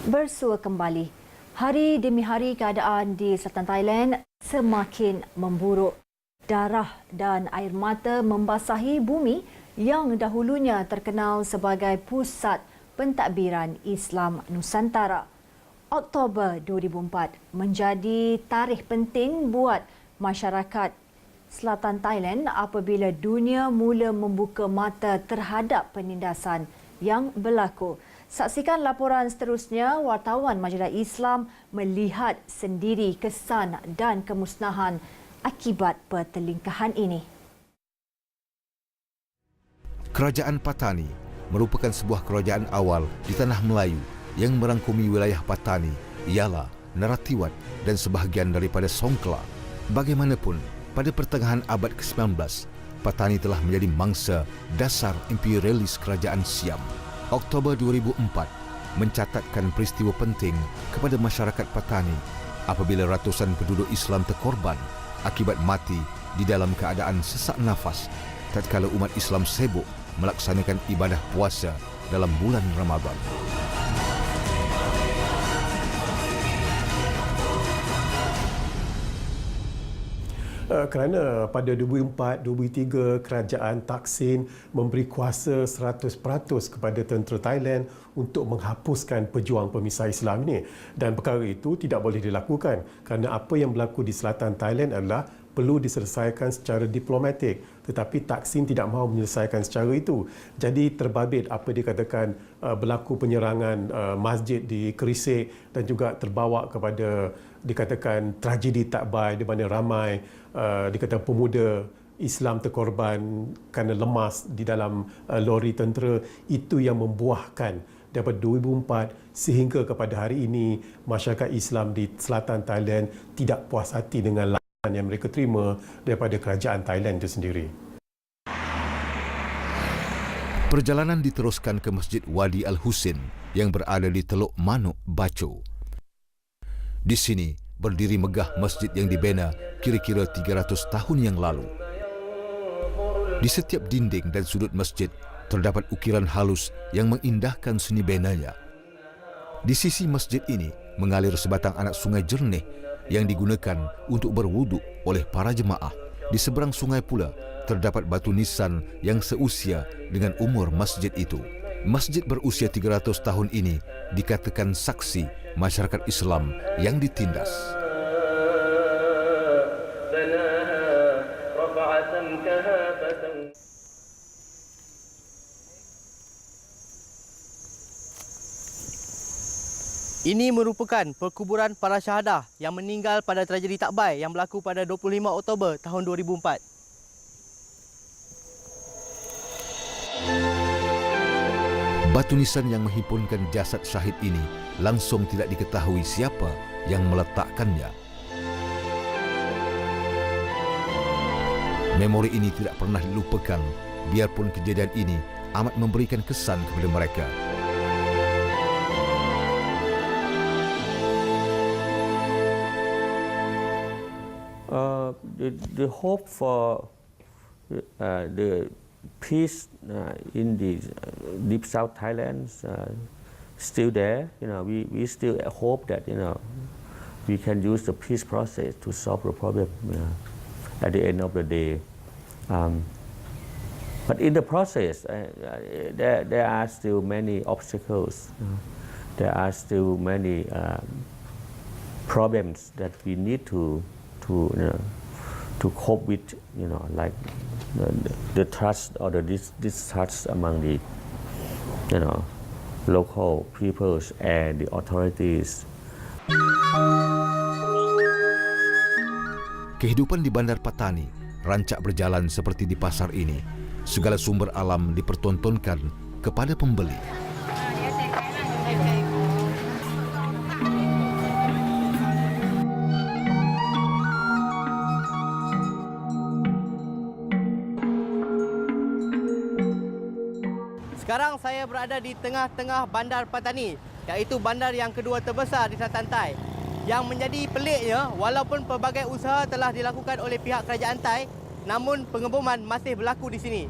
Bersua kembali. Hari demi hari keadaan di selatan Thailand semakin memburuk. Darah dan air mata membasahi bumi yang dahulunya terkenal sebagai pusat pentadbiran Islam Nusantara. Oktober 2004 menjadi tarikh penting buat masyarakat selatan Thailand apabila dunia mula membuka mata terhadap penindasan yang berlaku. Saksikan laporan seterusnya. Wartawan Majalah Islam melihat sendiri kesan dan kemusnahan akibat pertelingkahan ini. Kerajaan Patani merupakan sebuah kerajaan awal di tanah Melayu yang merangkumi wilayah Patani ialah Naratiwat dan sebahagian daripada Songkla. Bagaimanapun, pada pertengahan abad ke-19, Patani telah menjadi mangsa dasar imperialis kerajaan Siam. Oktober 2004 mencatatkan peristiwa penting kepada masyarakat Patani apabila ratusan penduduk Islam terkorban akibat mati di dalam keadaan sesak nafas tatkala umat Islam sibuk melaksanakan ibadah puasa dalam bulan Ramadan. Kerana pada 2004-2003 kerajaan Thaksin memberi kuasa 100% kepada tentera Thailand untuk menghapuskan pejuang pemisah Islam ini, dan perkara itu tidak boleh dilakukan kerana apa yang berlaku di selatan Thailand adalah perlu diselesaikan secara diplomatik, tetapi Thaksin tidak mahu menyelesaikan secara itu. Jadi terbabit apa dikatakan berlaku penyerangan masjid di Kerisik dan juga terbawa kepada dikatakan tragedi takbai di mana ramai dikatakan pemuda Islam terkorban kerana lemas di dalam lori tentera. Itu yang membuahkan daripada 2004 sehingga kepada hari ini masyarakat Islam di selatan Thailand tidak puas hati dengan layanan yang mereka terima daripada kerajaan Thailand itu sendiri. Perjalanan diteruskan ke Masjid Wadi Al-Husin yang berada di Teluk Manuk, Bacho. Di sini berdiri megah masjid yang dibina kira-kira 300 tahun yang lalu. Di setiap dinding dan sudut masjid terdapat ukiran halus yang mengindahkan seni benanya. Di sisi masjid ini mengalir sebatang anak sungai jernih yang digunakan untuk berwuduk oleh para jemaah. Di seberang sungai pula terdapat batu nisan yang seusia dengan umur masjid itu. Masjid berusia 300 tahun ini dikatakan saksi masyarakat Islam yang ditindas. Ini merupakan perkuburan para syahadah yang meninggal pada tragedi takbai yang berlaku pada 25 Oktober tahun 2004. Batu nisan yang menghimpunkan jasad syahid ini langsung tidak diketahui siapa yang meletakkannya. Memori ini tidak pernah dilupakan, biarpun kejadian ini amat memberikan kesan kepada mereka. The hope for the peace in the deep South Thailand still there. We still hope that we can use the peace process to solve the problem at the end of the day. But in the process, there are still many obstacles. There are still many problems that we need to cope with. Like the trust or the distrust among the local peoples and the authorities. Kehidupan di Bandar Patani rancak berjalan seperti di pasar ini. Segala sumber alam dipertontonkan kepada pembeli. Sekarang saya berada di tengah-tengah Bandar Patani, iaitu bandar yang kedua terbesar di selatan Thai. Yang menjadi peliknya, walaupun pelbagai usaha telah dilakukan oleh pihak kerajaan Thai, namun pengeboman masih berlaku di sini.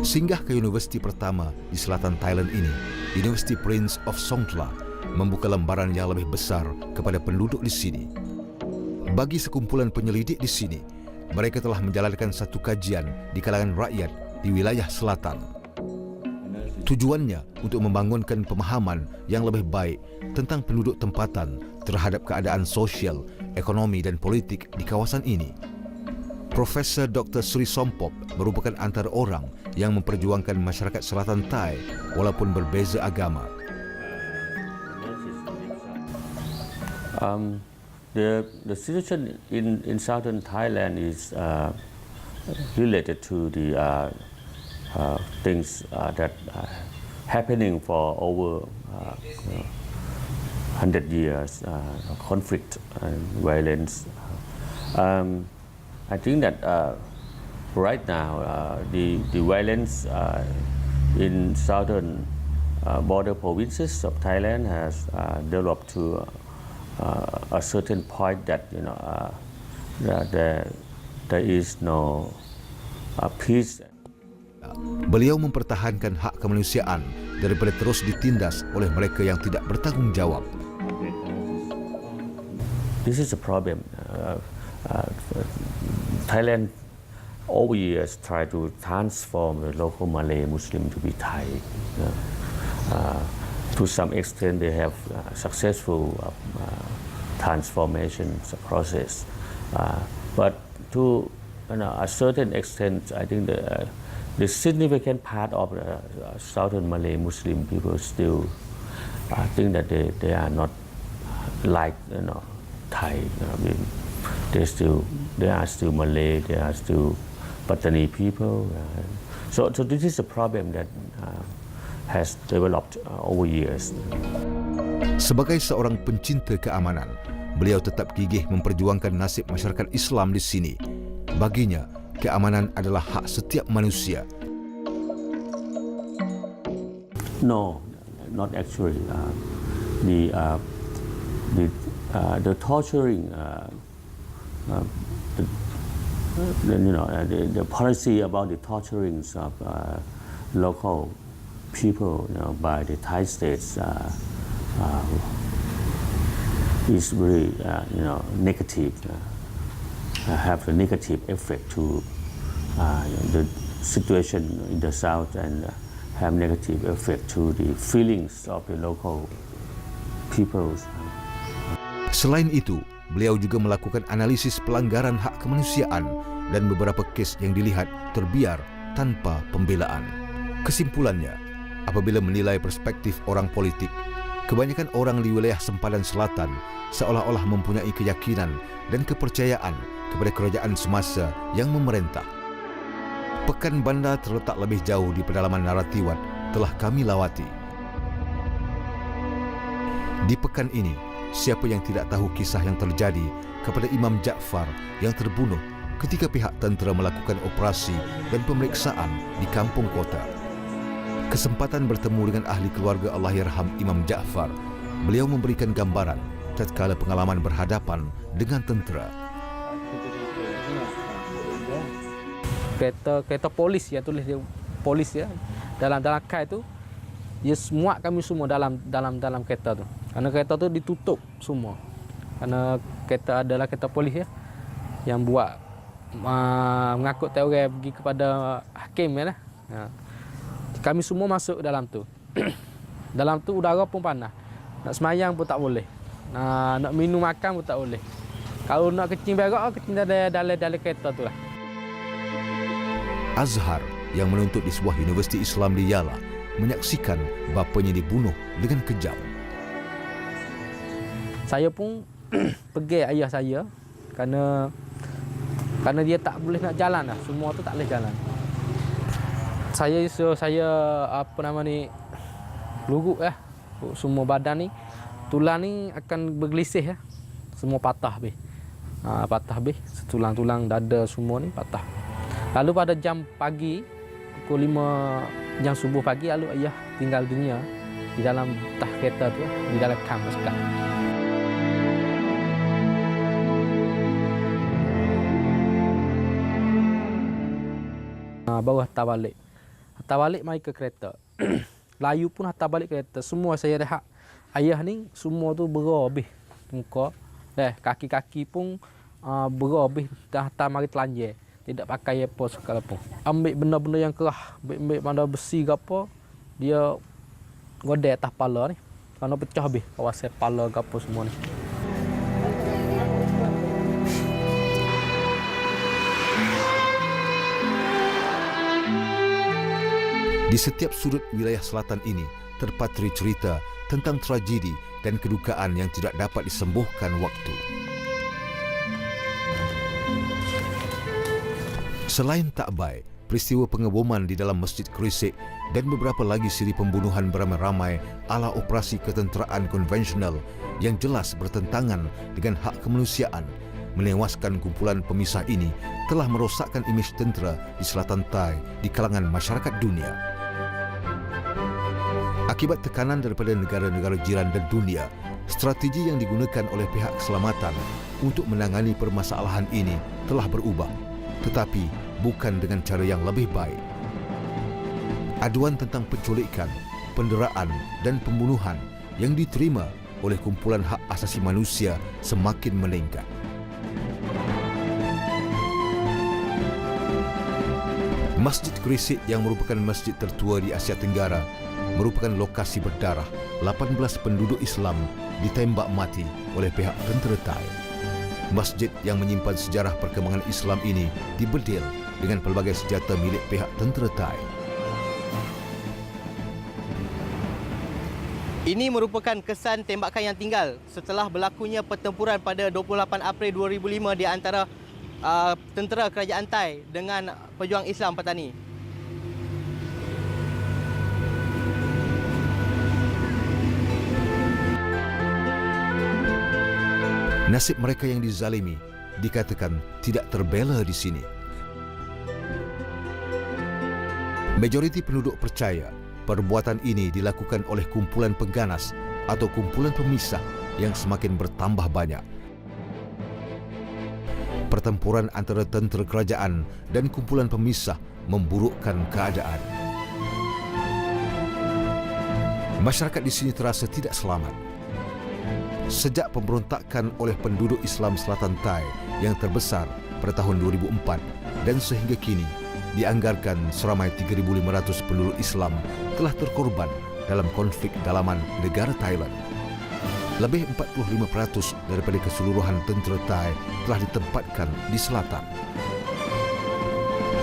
Singgah ke universiti pertama di selatan Thailand ini, University Prince of Songkhla, membuka lembaran yang lebih besar kepada penduduk di sini. Bagi sekumpulan penyelidik di sini, mereka telah menjalankan satu kajian di kalangan rakyat di wilayah selatan. Tujuannya untuk membangunkan pemahaman yang lebih baik tentang penduduk tempatan terhadap keadaan sosial, ekonomi dan politik di kawasan ini. Profesor Dr. Sri Sompop merupakan antara orang yang memperjuangkan masyarakat selatan Thai walaupun berbeza agama. The situation in southern Thailand is related to the things that are happening for over 100 years, conflict and violence. I think that right now the violence in southern border provinces of Thailand has developed to a certain point that there is no peace. Beliau mempertahankan hak kemanusiaan daripada terus ditindas oleh mereka yang tidak bertanggung jawab. This is a problem. Thailand over years tried to transform the local Malay Muslim to be Thai. To some extent, they have successful transformation process, but to a certain extent, I think the significant part of the southern Malay Muslim people still think that they are not like Thai. They are still Malay. They are still Patani people. So this is a problem that has developed over years. Sebagai seorang pencinta keamanan, beliau tetap gigih memperjuangkan nasib masyarakat Islam di sini. Baginya, keamanan adalah hak setiap manusia. No, not actually. The torturing, the policy about the torturing of local people by the Thai states is really negative. Have a negative effect to the situation in the south and have negative effect to the feelings of the local peoples. Selain itu, beliau juga melakukan analisis pelanggaran hak kemanusiaan dan beberapa kes yang dilihat terbiar tanpa pembelaan. Kesimpulannya, apabila menilai perspektif orang politik, kebanyakan orang di wilayah sempadan selatan seolah-olah mempunyai keyakinan dan kepercayaan kepada kerajaan semasa yang memerintah. Pekan Banda terletak lebih jauh di pedalaman Narathiwat telah kami lawati. Di pekan ini, siapa yang tidak tahu kisah yang terjadi kepada Imam Ja'far yang terbunuh ketika pihak tentera melakukan operasi dan pemeriksaan di kampung kota. Kesempatan bertemu dengan ahli keluarga Allahyarham Imam Ja'far, beliau memberikan gambaran tatkala pengalaman berhadapan dengan tentera. Kereta polis yang tulis dia polis ya dalam kai tu dia muat kami semua dalam kereta tu. Kerana kereta tu ditutup semua. Kerana kereta adalah kereta polis ya yang buat mengangkut orang pergi kepada hakim ya lah. Kami semua masuk dalam tu. Dalam tu udara pun panas. Nak semayang pun tak boleh. Nak minum makan pun tak boleh. Kalau nak kecing berak, kecing dalam kereta tu lah. Azhar yang menuntut di sebuah universiti Islam di Yala menyaksikan bapanya dibunuh dengan kejam. Saya pun pergi ayah saya kerana dia tak boleh nak jalan lah. Semua tu tak boleh jalan. Saya luruk ya. Semua badan ni, tulang ni akan bergelisih ya. Semua patah habis. Patah habis, tulang-tulang dada semua ni patah. Lalu pada jam pagi, pukul 5 jam subuh pagi, lalu ayah tinggal dunia di dalam tah kereta tu, di dalam kam sekali. Bawah tak balik. Hantar balik mai ke kereta. Layu pun hantar balik kereta. Semua saya rehat. Ayah ni semua tu berah habis muka. Kaki-kaki pun berah habis dah hantar mari telanjang. Tidak pakai apa sekali pun. Ambil benda-benda yang kerah, ambil benda besi ke apa, dia godek atas kepala ni. Kerana pecah habis kawasan kepala ke apa semua ni. Di setiap sudut wilayah selatan ini terpatri cerita tentang tragedi dan kedukaan yang tidak dapat disembuhkan waktu. Selain Takbai, peristiwa pengeboman di dalam Masjid Gresik dan beberapa lagi siri pembunuhan beramai-ramai ala operasi ketenteraan konvensional yang jelas bertentangan dengan hak kemanusiaan menewaskan kumpulan pemisah ini telah merosakkan imej tentera di Selatan Thai di kalangan masyarakat dunia. Akibat tekanan daripada negara-negara jiran dan dunia, strategi yang digunakan oleh pihak keselamatan untuk menangani permasalahan ini telah berubah, tetapi bukan dengan cara yang lebih baik. Aduan tentang penculikan, penderaan dan pembunuhan yang diterima oleh kumpulan hak asasi manusia semakin meningkat. Masjid Gresik yang merupakan masjid tertua di Asia Tenggara merupakan lokasi berdarah 18 penduduk Islam ditembak mati oleh pihak tentera Thai. Masjid yang menyimpan sejarah perkembangan Islam ini dibedil dengan pelbagai senjata milik pihak tentera Thai. Ini merupakan kesan tembakan yang tinggal setelah berlakunya pertempuran pada 28 April 2005 di antara tentera kerajaan Thai dengan pejuang Islam Patani. Nasib mereka yang dizalimi dikatakan tidak terbela di sini. Majoriti penduduk percaya perbuatan ini dilakukan oleh kumpulan pengganas atau kumpulan pemisah yang semakin bertambah banyak. Pertempuran antara tentera kerajaan dan kumpulan pemisah memburukkan keadaan. Masyarakat di sini terasa tidak selamat. Sejak pemberontakan oleh penduduk Islam Selatan Thai yang terbesar pada tahun 2004 dan sehingga kini, dianggarkan seramai 3.500 penduduk Islam telah terkorban dalam konflik dalaman negara Thailand. Lebih 45% daripada keseluruhan tentera Thai telah ditempatkan di selatan.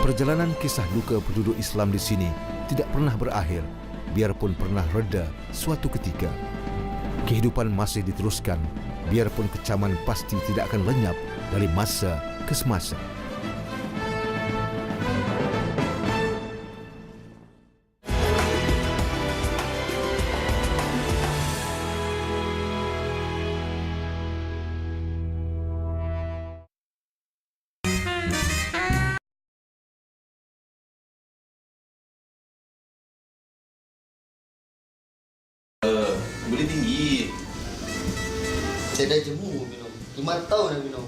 Perjalanan kisah duka penduduk Islam di sini tidak pernah berakhir, biarpun pernah reda suatu ketika. Kehidupan masih diteruskan, biarpun kecaman pasti tidak akan lenyap dari masa ke semasa. Boleh tinggi. Saya dah jemu minum. 5 tahun dah minum.